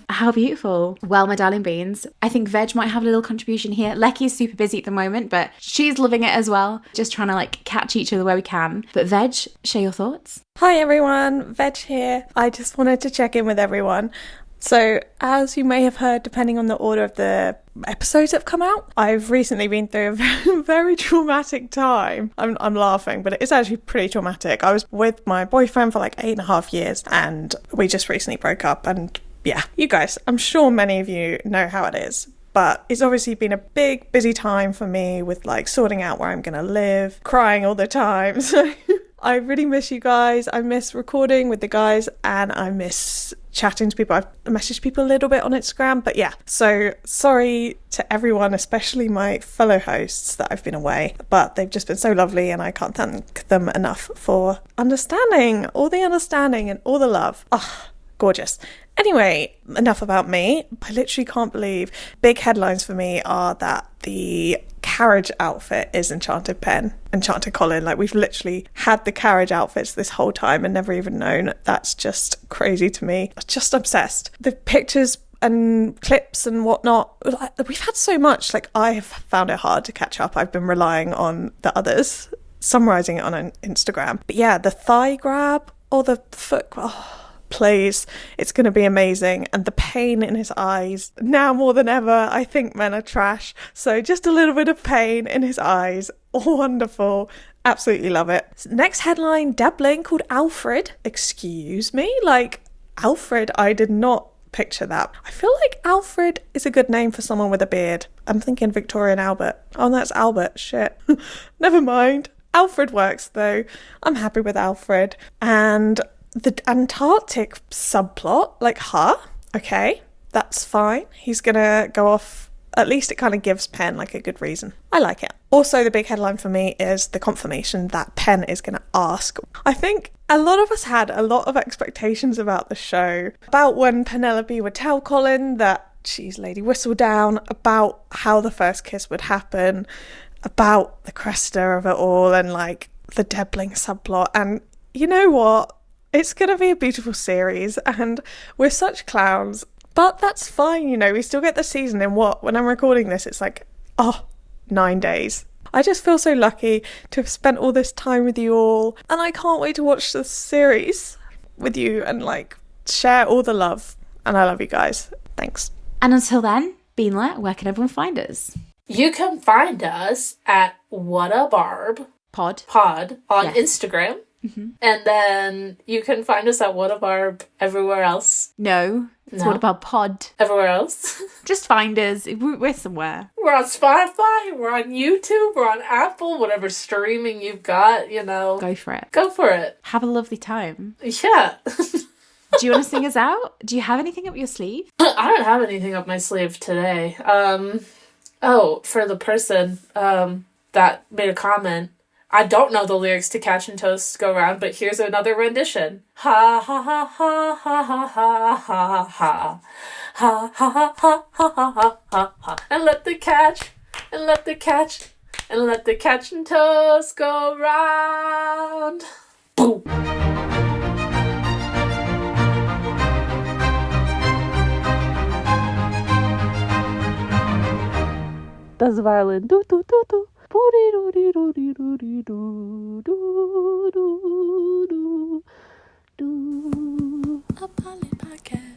How beautiful. Well, my darling beans, I think Veg might have a little contribution here. Lecky's super busy at the moment, but she's loving it as well. Just trying to like catch each other where we can. But Veg, share your thoughts. Hi everyone, Veg here. I just wanted to check in with everyone. So, as you may have heard, depending on the order of the episodes that have come out, I've recently been through a very traumatic time. I'm laughing, but it is actually pretty traumatic. I was with my boyfriend for like 8.5 years and we just recently broke up. And yeah, you guys, I'm sure many of you know how it is. But it's obviously been a big, busy time for me with like sorting out where I'm going to live, crying all the time. So I really miss you guys. I miss recording with the guys and I miss chatting to people. I've messaged people a little bit on Instagram, but yeah. So sorry to everyone, especially my fellow hosts that I've been away, but they've just been so lovely and I can't thank them enough for understanding, all the understanding and all the love. Oh, gorgeous. Anyway, enough about me. I literally can't believe big headlines for me are that the Carriage outfit is Enchanted Colin. Like we've literally had the Carriage outfits this whole time and never even known. That's just crazy to me. Just obsessed. The pictures and clips and whatnot, we've had so much. Like I have found it hard to catch up. I've been relying on the others, summarising it on an Instagram. But yeah, the thigh grab or the foot... Oh, please, it's going to be amazing. And the pain in his eyes, now more than ever, I think men are trash. So just a little bit of pain in his eyes, wonderful, absolutely love it. Next headline, dabbling called Alfred. Excuse me, like Alfred, I did not picture that. I feel like Alfred is a good name for someone with a beard. I'm thinking Victorian Albert. Oh, that's Albert, shit. Never mind. Alfred works though. I'm happy with Alfred. And the Antarctic subplot, like, okay, that's fine. He's gonna go off. At least it kind of gives Penn like a good reason. I like it. Also, the big headline for me is the confirmation that Penn is going to ask. I think a lot of us had a lot of expectations about the show, about when Penelope would tell Colin that cheese lady whistle down about how the first kiss would happen, about the Cresta of it all, and like the Debbling subplot. And you know what? It's going to be a beautiful series, and we're such clowns. But that's fine, you know, we still get the season in when I'm recording this, it's like, 9 days. I just feel so lucky to have spent all this time with you all, and I can't wait to watch the series with you and like share all the love. And I love you guys. Thanks. And until then, Beanlet, where can everyone find us? You can find us at What a Barb Pod on yes. Instagram. Mm-hmm. And then you can find us at What a Barb everywhere else. No. What about Pod? Everywhere else. Just find us. We're somewhere. We're on Spotify. We're on YouTube. We're on Apple. Whatever streaming you've got, you know. Go for it. Go for it. Have a lovely time. Yeah. Do you want to sing us out? Do you have anything up your sleeve? I don't have anything up my sleeve today. For the person that made a comment, I don't know the lyrics to Catch and Toast Go Round, but here's another rendition. Ha ha ha ha ha ha ha ha ha ha ha ha ha ha ha ha, and let the catch and let the catch and let the Catch and Toast go round. Boom. Das violin. Do do do do. Do. A Polin podcast.